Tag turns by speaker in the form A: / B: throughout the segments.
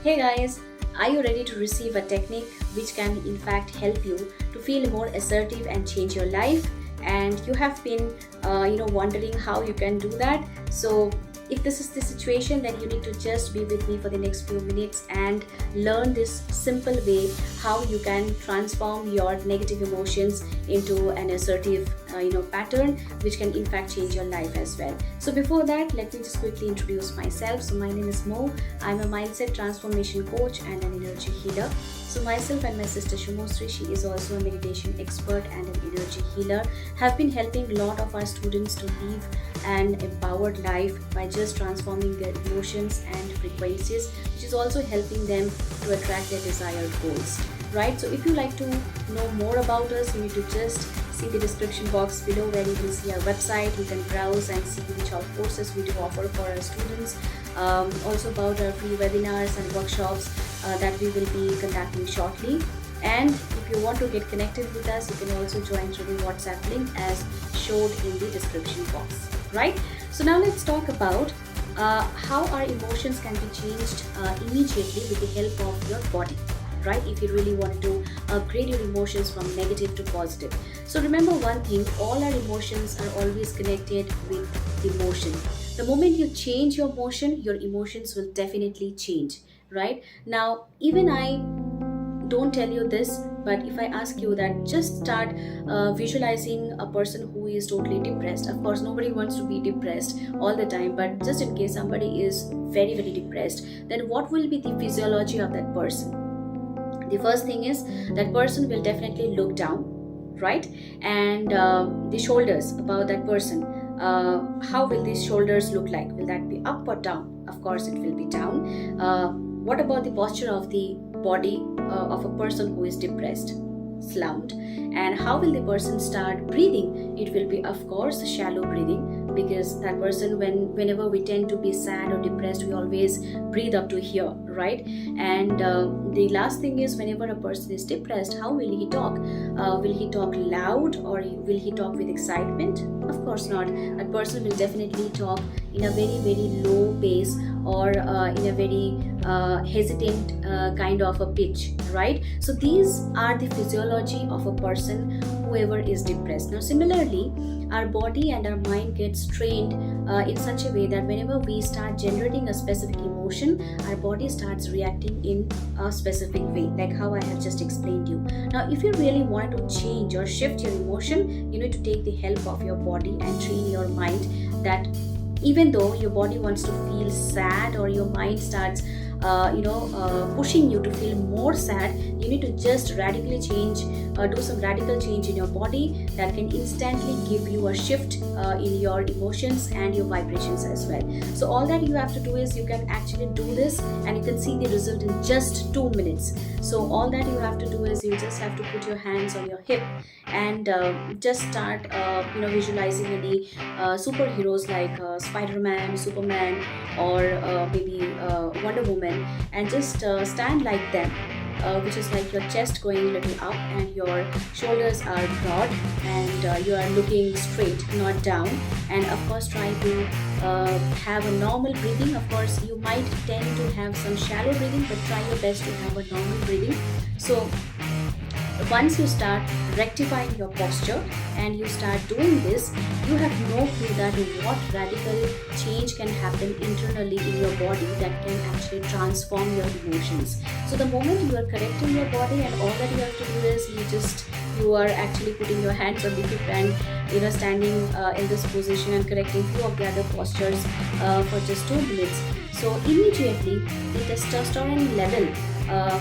A: Hey guys, are you ready to receive a technique which can in fact help you to feel more assertive and change your life? And you have been, wondering how you can do that. So, if this is the situation, then you need to just be with me for the next few minutes and learn this simple way how you can transform your negative emotions into an assertive, pattern which can in fact change your life as well. So, before that, let me just quickly introduce myself. So, my name is Mo. I'm a mindset transformation coach and an energy healer. So myself and my sister Shumosri, she is also a meditation expert and an energy healer, have been helping a lot of our students to live an empowered life by just transforming their emotions and frequencies, which is also helping them to attract their desired goals. Right? So if you like to know more about us, you need to just see the description box below where you can see our website. You can browse and see which all courses we do offer for our students. Also about our free webinars and workshops that we will be conducting shortly. And if you want to get connected with us, you can also join through the WhatsApp link as showed in the description box. Right? So now let's talk about how our emotions can be changed immediately with the help of your body. Right? If you really want to upgrade your emotions from negative to positive. So remember one thing, all our emotions are always connected with emotion. The moment you change your motion, your emotions will definitely change. Right? Now, even I don't tell you this, but if I ask you that just start visualizing a person who is totally depressed. Of course nobody wants to be depressed all the time, but just in case somebody is very very depressed, then what will be the physiology of that person? The first thing is that person will definitely look down, right? And the shoulders about that person, how will these shoulders look like? Will that be up or down? Of course it will be down. What about the posture of the body of a person who is depressed? Slumped. And how will the person start breathing? It will be, of course, shallow breathing, because that person, whenever we tend to be sad or depressed, we always breathe up to here, right? And the last thing is, whenever a person is depressed, how will he talk? Will he talk loud or will he talk with excitement? Of course not. That person will definitely talk in a very very low pace or in a very hesitant kind of a pitch, right? So these are the physiology of a person whoever is depressed. Now similarly, our body and our mind gets trained in such a way that whenever we start generating a specific emotion, our body starts reacting in a specific way, like how I have just explained you. Now if you really want to change or shift your emotion, you need to take the help of your body and train your mind that even though your body wants to feel sad or your mind starts pushing you to feel more sad, you need to just radically change, do some radical change in your body that can instantly give you a shift in your emotions and your vibrations as well. So all that you have to do is you can actually do this and you can see the result in just 2 minutes. So all that you have to do is you just have to put your hands on your hip and just start visualizing any superheroes like Spider-Man, Superman, or maybe Wonder Woman, and just stand like them, which is like your chest going a little up and your shoulders are broad and you are looking straight, not down. And of course try to have a normal breathing. Of course you might tend to have some shallow breathing, but try your best to have a normal breathing. So once you start rectifying your posture and you start doing this, you have no clue that what radical change can happen internally in your body that can actually transform your emotions. So the moment you are correcting your body, and all that you have to do is you are actually putting your hands on the hip and standing in this position and correcting few of the other postures for just 2 minutes. So immediately the testosterone level,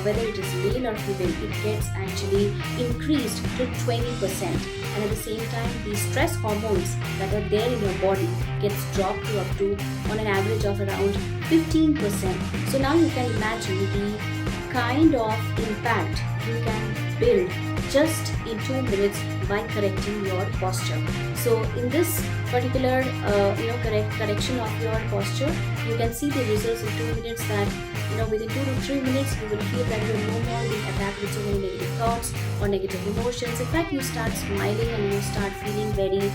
A: whether it is male or female, it gets actually increased to 20%, and at the same time the stress hormones that are there in your body gets dropped to up to on an average of around 15%. So now you can imagine the kind of impact you can build just in 2 minutes by correcting your posture. So in this particular correction of your posture, you can see the results in 2 minutes, that within 2 to 3 minutes you will feel that you are no more being attacked with so many negative thoughts or negative emotions. In fact, you start smiling and you start feeling very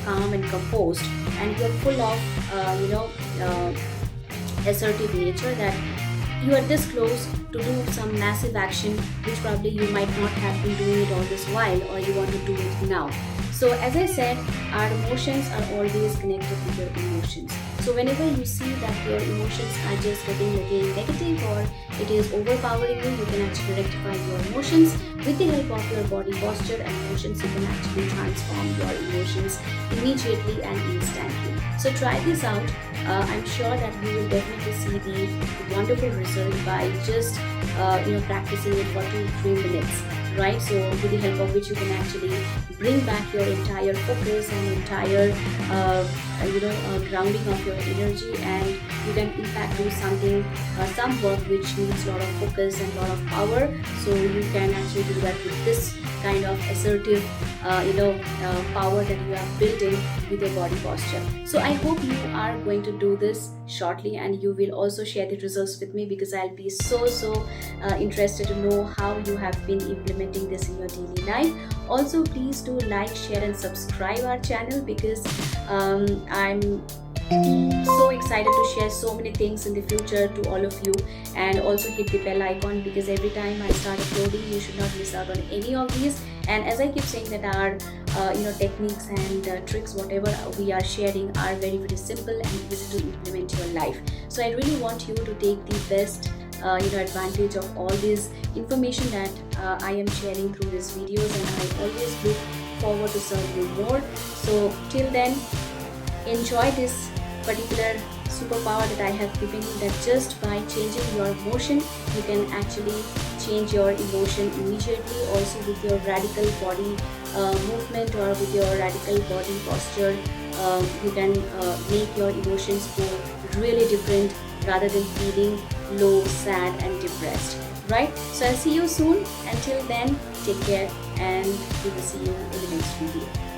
A: calm and composed, and you're full of assertive nature, that you are this close to do some massive action which probably you might not have been doing it all this while, or you want to do it now. So as I said, our emotions are always connected with your emotions. So whenever you see that your emotions are just getting again negative, or it is overpowering you, you can actually rectify your emotions with the help of your body posture and motions. You can actually transform your emotions immediately and instantly. So try this out. I'm sure that you will definitely see the wonderful result by just practicing it for 2-3 minutes, right? So with the help of which you can actually bring back your entire focus and entire grounding of your energy, and you can in fact do something, some work which needs a lot of focus and a lot of power. So you can actually do that with this kind of assertive power that you have built in with your body posture. So I hope you are going to do this shortly, and you will also share the results with me, because I'll be so interested to know how you have been implementing this in your daily life. Also, please do like, share and subscribe our channel, because I'm so excited to share so many things in the future to all of you. And also hit the bell icon, because every time I start uploading, you should not miss out on any of these. And as I keep saying that our techniques and tricks, whatever we are sharing, are very simple and easy to implement in your life. So I really want you to take the best advantage of all this information that I am sharing through these videos, and I always look forward to serve you more. So till then, enjoy this particular superpower that I have given you, that just by changing your motion, you can actually change your emotion immediately. Also with your radical body movement, or with your radical body posture, you can make your emotions go really different, rather than feeling low, sad and depressed, right? So I'll see you soon. Until then, take care, and we will see you in the next video.